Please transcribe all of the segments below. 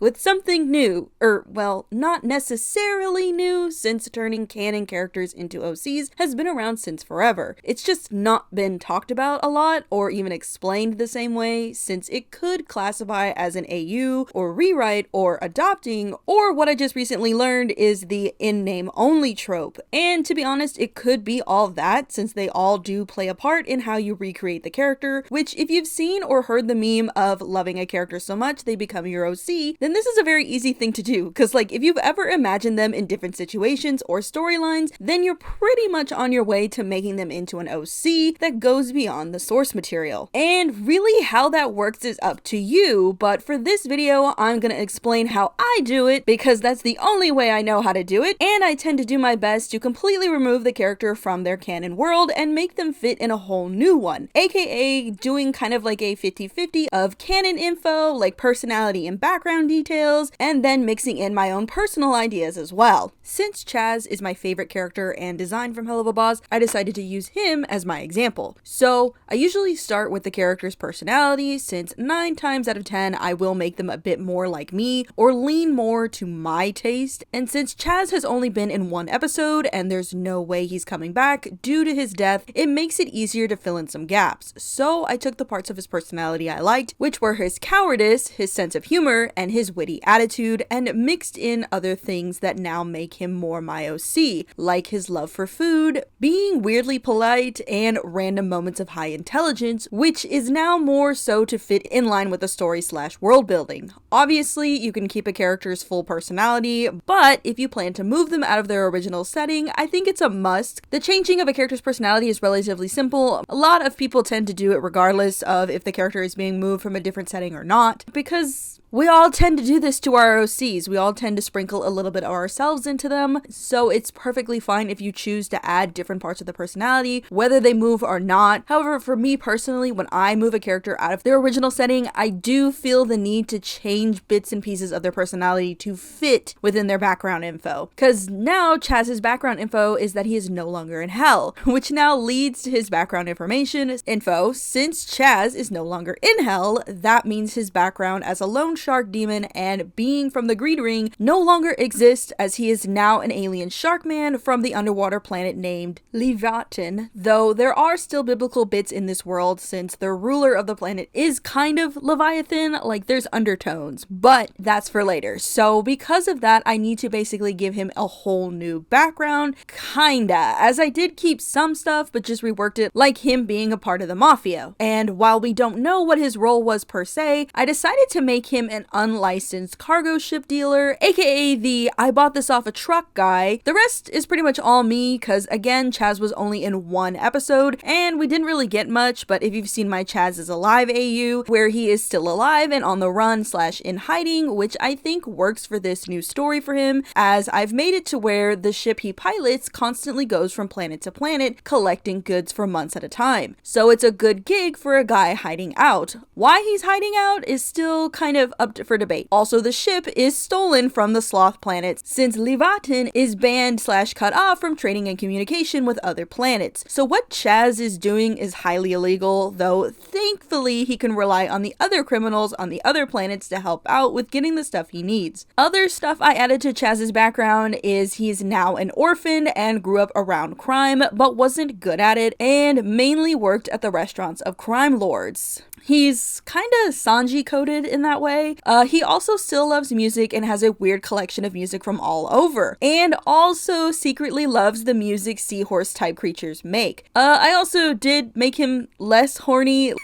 with something new, well, not necessarily new, since turning canon characters into OCs has been around since forever. It's just not been talked about a lot or even explained the same way, since it could classify as an AU or rewrite or adopting, or what I just recently learned is the in-name only trope. And to be honest, it could be all of that, since they all do play a part in how you recreate the character, which if you've seen or heard the meme of loving a character so much they become your OC, then this is a very easy thing to do, because like if you've ever imagined them in different situations or storylines, then you're pretty much on your way to making them into an OC that goes beyond the source material. And really how that works is up to you, but for this video I'm gonna explain how I do it, because that's the only way I know how to do it, and I tend to do my best to completely remove the character from their canon world and make them fit in a whole new one, aka doing kind of like a 50-50 of canon info, like personality and background details, and then mixing in my own personal ideas as well. Since Chaz is my favorite character and design from Helluva, I decided to use him as my example. So I usually start with the character's personality, since 9 times out of 10 I will make them a bit more like me or lean more to my taste, and since Chaz has only been in 1 episode and there's no way he's coming back due to his death, it makes it easier to fill in some gaps. So I took the parts of his personality I liked, which were his cowardice, his sense of humor, and his witty attitude, and mixed in other things that now make him more my OC, like his love for food, being weirdly polite, and random moments of high intelligence, which is now more so to fit in line with the story/world building. Obviously, you can keep a character's full personality, but if you plan to move them out of their original setting, I think it's a must. The changing of a character's personality is relatively simple. A lot of people tend to do it regardless of if the character is being moved from a different setting or not, because we all tend to do this to our OCs. We all tend to sprinkle a little bit of ourselves into them, so it's perfectly fine if you choose to add different parts of the personality, whether they move or not. However, for me personally, when I move a character out of their original setting, I do feel the need to change bits and pieces of their personality to fit within their background info. Because now Chaz's background info is that he is no longer in hell, which now leads to his background info. Since Chaz is no longer in hell, that means his background as a lone shark demon and being from the Greed Ring no longer exists, as he is now an alien shark man from the underwater planet named Leviathan, though there are still biblical bits in this world since the ruler of the planet is kind of Leviathan, like there's undertones, but that's for later. So because of that, I need to basically give him a whole new background, kinda, as I did keep some stuff but just reworked it, like him being a part of the mafia. And while we don't know what his role was per se, I decided to make him an unlicensed cargo ship dealer, aka the I bought this off a truck guy. The rest is pretty much all me, because again, Chaz was only in 1 episode and we didn't really get much, but if you've seen my Chaz is Alive AU, where he is still alive and on the run/in hiding, which I think works for this new story for him, as I've made it to where the ship he pilots constantly goes from planet to planet collecting goods for months at a time. So it's a good gig for a guy hiding out. Why he's hiding out is still kind of up for debate. Also, the ship is stolen from the Sloth planet, since Leviathan is banned/cut off from trading and communication with other planets. So what Chaz is doing is highly illegal, though thankfully he can rely on the other criminals on the other planets to help out with getting the stuff he needs. Other stuff I added to Chaz's background is he's now an orphan and grew up around crime, but wasn't good at it and mainly worked at the restaurants of crime lords. He's kinda Sanji coded in that way. He also still loves music and has a weird collection of music from all over, and also secretly loves the music seahorse type creatures make. I also did make him less horny.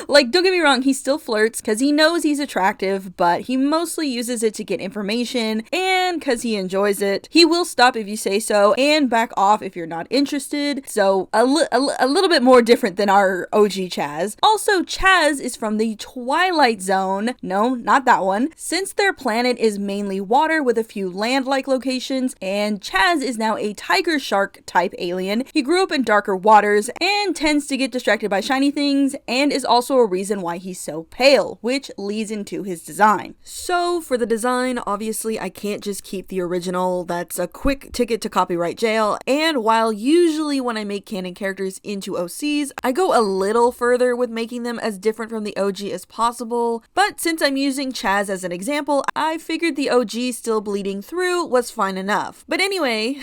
Like, don't get me wrong, he still flirts because he knows he's attractive, but he mostly uses it to get information and because he enjoys it. He will stop if you say so and back off if you're not interested, so a little bit more different than our OG Chaz. Also, Chaz is from the Twilight Zone. No, not that one. Since their planet is mainly water with a few land-like locations, and Chaz is now a tiger shark type alien, he grew up in darker waters and tends to get distracted by shiny things and is also a reason why he's so pale, which leads into his design. So for the design, obviously I can't just keep the original. That's a quick ticket to copyright jail, and while usually when I make canon characters into OCs, I go a little further with making them as different from the OG as possible, but since I'm using Chaz as an example, I figured the OG still bleeding through was fine enough. But anyway,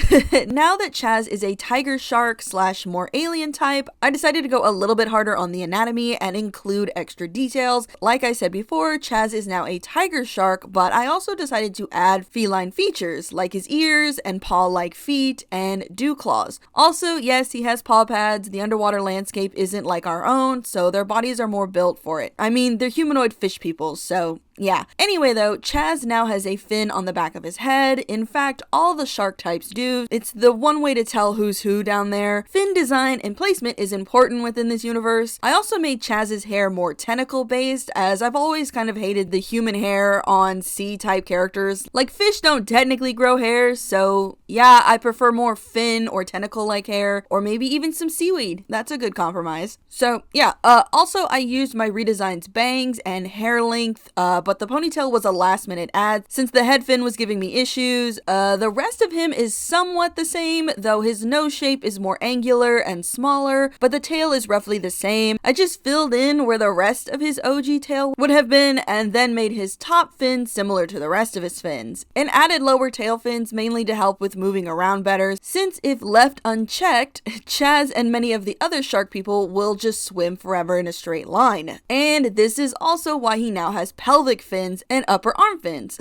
now that Chaz is a tiger shark / more alien type, I decided to go a little bit harder on the anatomy and include extra details. Like I said before, Chaz is now a tiger shark, but I also decided to add feline features like his ears and paw-like feet and dew claws. Also, yes, he has paw pads. The underwater landscape isn't like our own, so their bodies are more built for it. I mean, they're humanoid fish people, so yeah. Anyway though, Chaz now has a fin on the back of his head. In fact, all the shark types do. It's the one way to tell who's who down there. Fin design and placement is important within this universe. I also made Chaz's hair more tentacle based, as I've always kind of hated the human hair on sea type characters. Like, fish don't technically grow hairs, so yeah, I prefer more fin or tentacle like hair, or maybe even some seaweed. That's a good compromise. So yeah, also I used my redesign's bangs and hair length, but the ponytail was a last minute add since the head fin was giving me issues. The rest of him is somewhat the same, though his nose shape is more angular and smaller, but the tail is roughly the same. I just filled in where the rest of his OG tail would have been, and then made his top fin similar to the rest of his fins, and added lower tail fins mainly to help with moving around better, since if left unchecked, Chaz and many of the other shark people will just swim forever in a straight line. And this is also why he now has pelvic fins and upper arm fins.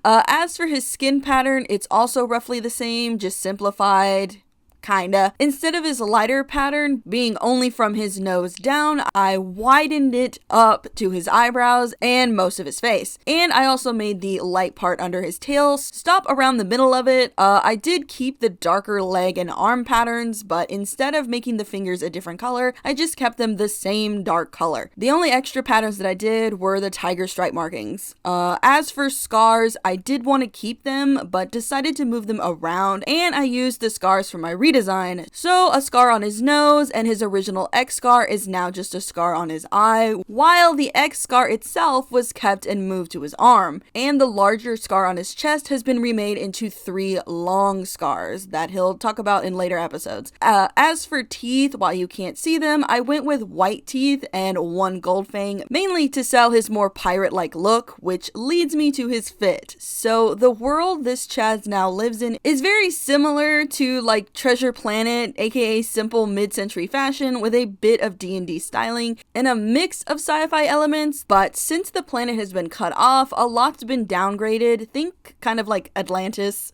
As for his skin pattern, it's also roughly the same, just simplified. Kinda. Instead of his lighter pattern being only from his nose down, I widened it up to his eyebrows and most of his face. And I also made the light part under his tail stop around the middle of it. I did keep the darker leg and arm patterns, but instead of making the fingers a different color, I just kept them the same dark color. The only extra patterns that I did were the tiger stripe markings. As for scars, I did want to keep them, but decided to move them around, and I used the scars from my redesign. So a scar on his nose, and his original X scar is now just a scar on his eye, while the X scar itself was kept and moved to his arm, and the larger scar on his chest has been remade into 3 long scars that he'll talk about in later episodes. As for teeth, while you can't see them, I went with white teeth and 1 gold fang, mainly to sell his more pirate-like look, which leads me to his fit. So the world this Chaz now lives in is very similar to like Treasure Planet, aka simple mid-century fashion with a bit of D&D styling and a mix of sci-fi elements, but since the planet has been cut off, a lot's been downgraded. Think kind of like Atlantis.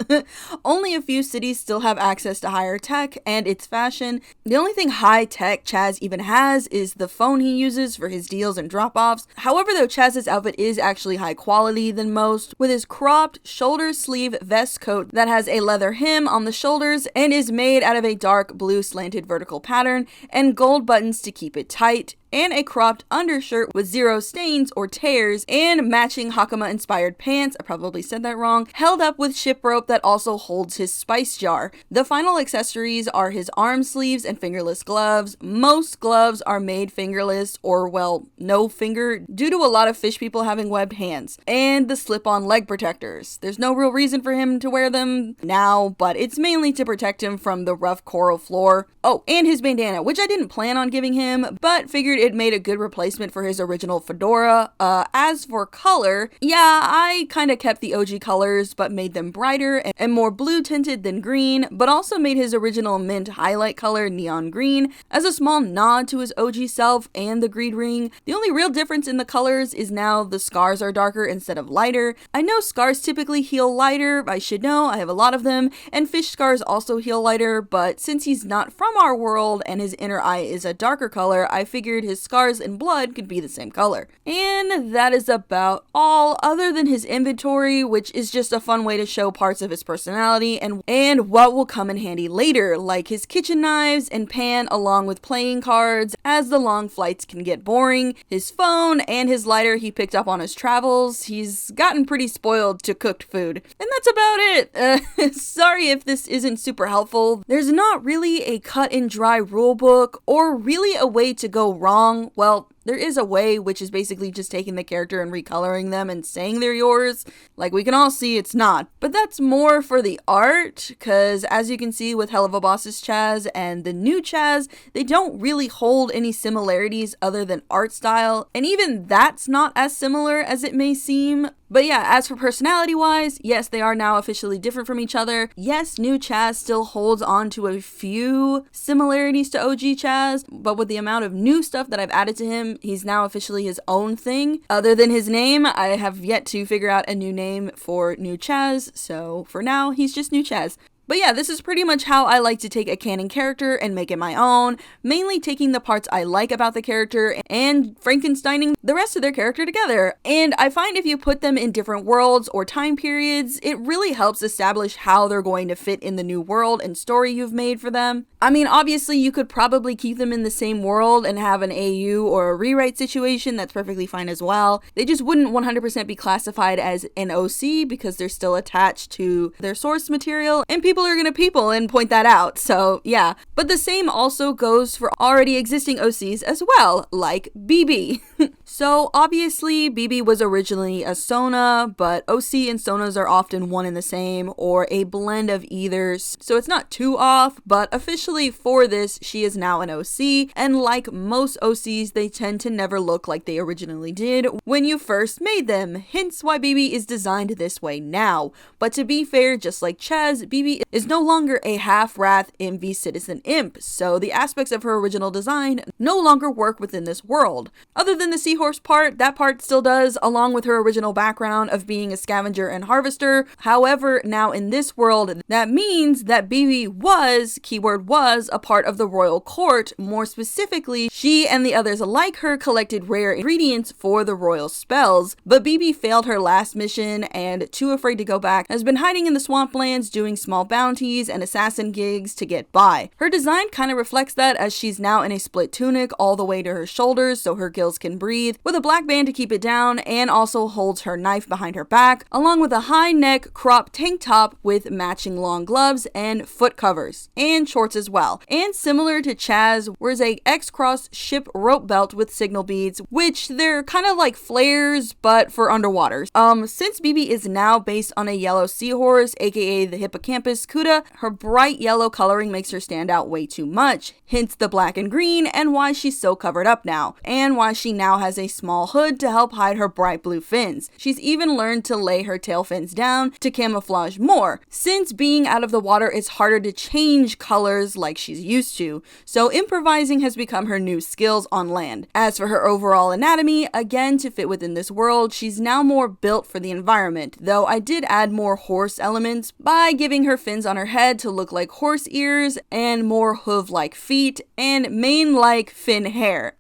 Only a few cities still have access to higher tech and its fashion. The only thing high-tech Chaz even has is the phone he uses for his deals and drop-offs. However, though, Chaz's outfit is actually high quality than most, with his cropped shoulder sleeve vest coat that has a leather hem on the shoulders and is made out of a dark blue slanted vertical pattern and gold buttons to keep it tight, and a cropped undershirt with 0 stains or tears, and matching Hakama inspired pants, I probably said that wrong, held up with ship rope that also holds his spice jar. The final accessories are his arm sleeves and fingerless gloves. Most gloves are made fingerless, or well, no finger, due to a lot of fish people having webbed hands, and the slip-on leg protectors. There's no real reason for him to wear them now, but it's mainly to protect him from the rough coral floor. Oh, and his bandana, which I didn't plan on giving him, but figured it made a good replacement for his original fedora. As for color, yeah, I kind of kept the OG colors, but made them brighter and more blue tinted than green, but also made his original mint highlight color neon green as a small nod to his OG self and the greed ring. The only real difference in the colors is now the scars are darker instead of lighter. I know scars typically heal lighter, I should know, I have a lot of them, and fish scars also heal lighter, but since he's not from our world and his inner eye is a darker color, I figured his scars and blood could be the same color. And that is about all, other than his inventory, which is just a fun way to show parts of his personality and what will come in handy later, like his kitchen knives and pan along with playing cards, as the long flights can get boring, his phone, and his lighter he picked up on his travels. He's gotten pretty spoiled to cooked food. And that's about it. Sorry if this isn't super helpful. There's not really a cut and dry rule book or really a way to go wrong wrong. Well, there is a way, which is basically just taking the character and recoloring them and saying they're yours. Like, we can all see it's not. But that's more for the art, because as you can see with Helluva Boss's Chaz and the new Chaz, they don't really hold any similarities other than art style, and even that's not as similar as it may seem. But yeah, as for personality-wise, yes, they are now officially different from each other. Yes, new Chaz still holds on to a few similarities to OG Chaz, but with the amount of new stuff that I've added to him, he's now officially his own thing. Other than his name, I have yet to figure out a new name for new Chaz, so for now, he's just new Chaz. But yeah, this is pretty much how I like to take a canon character and make it my own, mainly taking the parts I like about the character and Frankensteining the rest of their character together. And I find if you put them in different worlds or time periods, it really helps establish how they're going to fit in the new world and story you've made for them. I mean, obviously you could probably keep them in the same world and have an AU or a rewrite situation, that's perfectly fine as well. They just wouldn't 100% be classified as an OC because they're still attached to their source material, and people are gonna people and point that out, so yeah. But the same also goes for already existing OCs as well, like BB. So obviously BB was originally a Sona, but OC and Sonas are often one and the same, or a blend of either, so it's not too off, but officially for this, she is now an OC, and like most OCs, they tend to never look like they originally did when you first made them, hence why BB is designed this way now. But to be fair, just like Chaz, BB is no longer a half-wrath MV citizen imp, so the aspects of her original design no longer work within this world. Other than the seahorse part, that part still does, along with her original background of being a scavenger and harvester. However, now in this world, that means that BB was, keyword was, a part of the royal court. More specifically, she and the others like her collected rare ingredients for the royal spells, but BB failed her last mission and, too afraid to go back, has been hiding in the swamplands doing small bounties and assassin gigs to get by. Her design kind of reflects that, as she's now in a split tunic all the way to her shoulders so her gills can breathe, with a black band to keep it down, and also holds her knife behind her back, along with a high neck crop tank top with matching long gloves and foot covers, and shorts as well. And similar to Chaz, wears a X-Cross ship rope belt with signal beads, which they're kind of like flares, but for underwater. Since BB is now based on a yellow seahorse, aka the hippocampus Cuda, her bright yellow coloring makes her stand out way too much, hence the black and green, and why she's so covered up now, and why she now has a small hood to help hide her bright blue fins. She's even learned to lay her tail fins down to camouflage more, since being out of the water it's harder to change colors like she's used to, so improvising has become her new skills on land. As for her overall anatomy, again to fit within this world, she's now more built for the environment, though I did add more horse elements by giving her fins on her head to look like horse ears, and more hoof-like feet, and mane-like fin hair.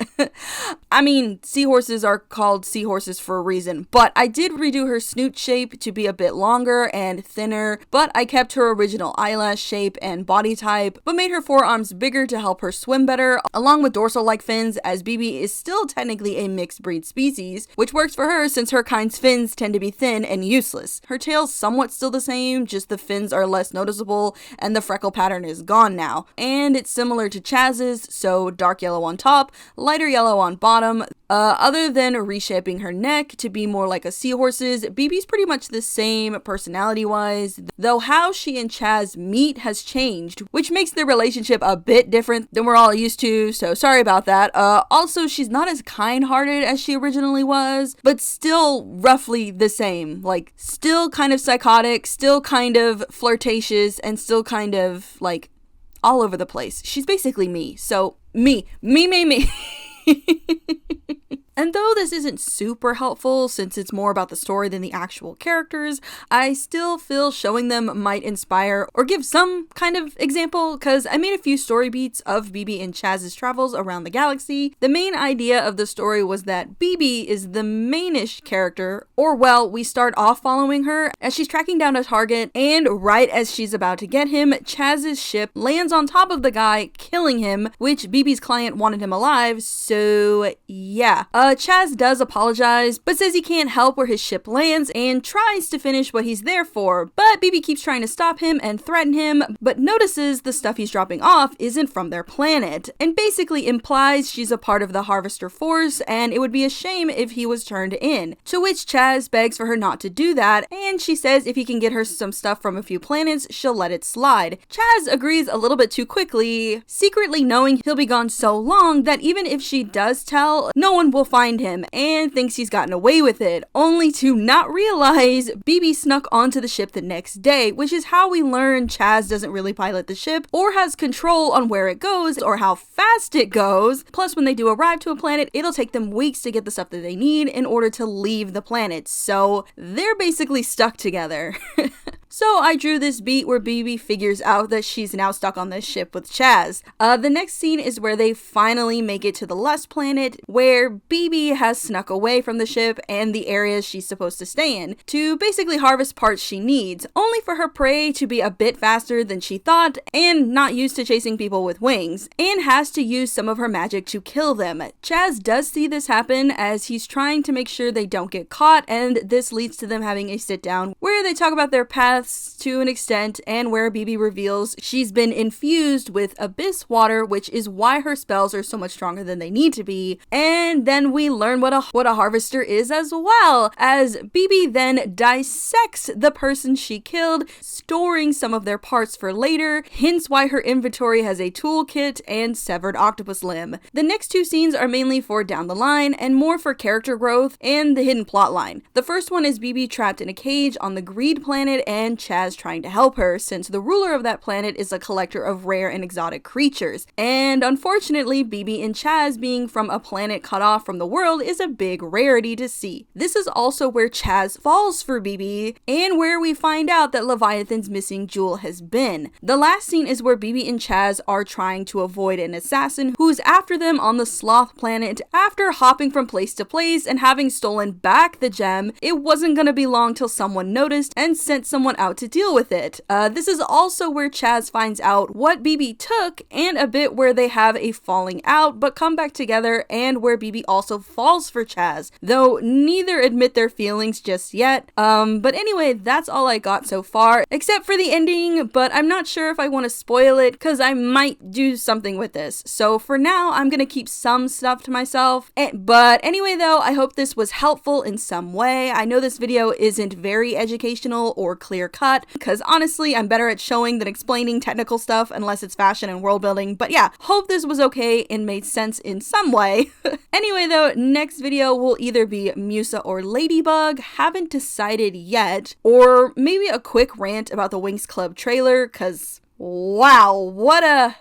I mean, seahorses are called seahorses for a reason, but I did redo her snoot shape to be a bit longer and thinner, but I kept her original eyelash shape and body type, but made her forearms bigger to help her swim better, along with dorsal-like fins, as BB is still technically a mixed breed species, which works for her since her kind's fins tend to be thin and useless. Her tail's somewhat still the same, just the fins are less noticeable and the freckle pattern is gone now. And it's similar to Chaz's, so dark yellow on top, lighter yellow on bottom. Other than reshaping her neck to be more like a seahorse's, BB's pretty much the same personality-wise, though how she and Chaz meet has changed, which makes their relationship a bit different than we're all used to, so sorry about that. Also, she's not as kind-hearted as she originally was, but still roughly the same. Like, still kind of psychotic, still kind of flirtatious, and still kind of, like, all over the place. She's basically me, so me. And though this isn't super helpful since it's more about the story than the actual characters, I still feel showing them might inspire or give some kind of example, because I made a few story beats of BB and Chaz's travels around the galaxy. The main idea of the story was that BB is the mainish character, or well, we start off following her as she's tracking down a target, and right as she's about to get him, Chaz's ship lands on top of the guy, killing him, which BB's client wanted him alive, so yeah. Chaz does apologize, but says he can't help where his ship lands and tries to finish what he's there for, but BB keeps trying to stop him and threaten him, but notices the stuff he's dropping off isn't from their planet, and basically implies she's a part of the Harvester Force and it would be a shame if he was turned in, to which Chaz begs for her not to do that, and she says if he can get her some stuff from a few planets, she'll let it slide. Chaz agrees a little bit too quickly, secretly knowing he'll be gone so long that even if she does tell, no one will find him, and thinks he's gotten away with it, only to not realize BB snuck onto the ship the next day, which is how we learn Chaz doesn't really pilot the ship or has control on where it goes or how fast it goes. Plus, when they do arrive to a planet, it'll take them weeks to get the stuff that they need in order to leave the planet, so they're basically stuck together. So I drew this beat where BB figures out that she's now stuck on this ship with Chaz. The next scene is where they finally make it to the Lust planet, where BB has snuck away from the ship and the areas she's supposed to stay in to basically harvest parts she needs, only for her prey to be a bit faster than she thought and not used to chasing people with wings, and has to use some of her magic to kill them. Chaz does see this happen as he's trying to make sure they don't get caught, and this leads to them having a sit down where they talk about their paths to an extent, and where BB reveals she's been infused with abyss water, which is why her spells are so much stronger than they need to be. And then we learn what a harvester is as well, as BB then dissects the person she killed, storing some of their parts for later, hence why her inventory has a toolkit and severed octopus limb. The next two scenes are mainly for down the line and more for character growth and the hidden plot line. The first one is BB trapped in a cage on the Greed planet and Chaz trying to help her, since the ruler of that planet is a collector of rare and exotic creatures. And unfortunately, BB and Chaz being from a planet cut off from the world is a big rarity to see. This is also where Chaz falls for BB, and where we find out that Leviathan's missing jewel has been. The last scene is where BB and Chaz are trying to avoid an assassin who's after them on the Sloth planet. After hopping from place to place and having stolen back the gem, it wasn't gonna be long till someone noticed and sent someone out to deal with it. This is also where Chaz finds out what BB took, and a bit where they have a falling out but come back together, and where BB also falls for Chaz, though neither admit their feelings just yet. But anyway, that's all I got so far, except for the ending, but I'm not sure if I want to spoil it because I might do something with this. So for now, I'm gonna keep some stuff to myself. But anyway though, I hope this was helpful in some way. I know this video isn't very educational or clear cut, because honestly, I'm better at showing than explaining technical stuff unless it's fashion and world building. But yeah, hope this was okay and made sense in some way. Anyway though, next video will either be Musa or Ladybug, haven't decided yet, or maybe a quick rant about the Winx Club trailer, cause wow, what a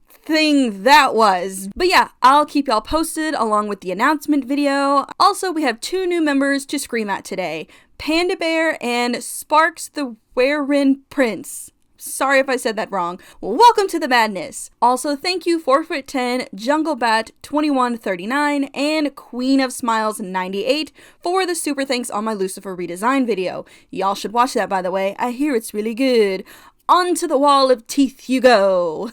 thing that was. But yeah, I'll keep y'all posted along with the announcement video. Also, we have 2 new members to scream at today, Panda Bear and Sparks the Wererin Prince. Sorry if I said that wrong. Welcome to the madness. Also, thank you 4'10", Jungle Bat 2139, and Queen of Smiles 98 for the super thanks on my Lucifer redesign video. Y'all should watch that, by the way. I hear it's really good. Onto the wall of teeth you go.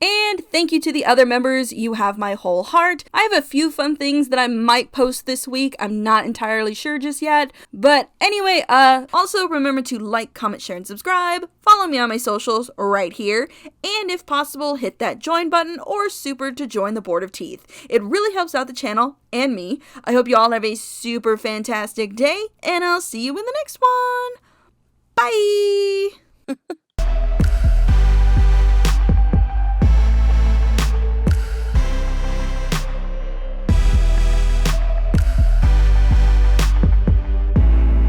And thank you to the other members, you have my whole heart. I have a few fun things that I might post this week, I'm not entirely sure just yet. But anyway, also remember to like, comment, share, and subscribe. Follow me on my socials right here. And if possible, hit that join button or super to join the Board of Teeth. It really helps out the channel and me. I hope you all have a super fantastic day, and I'll see you in the next one. Bye!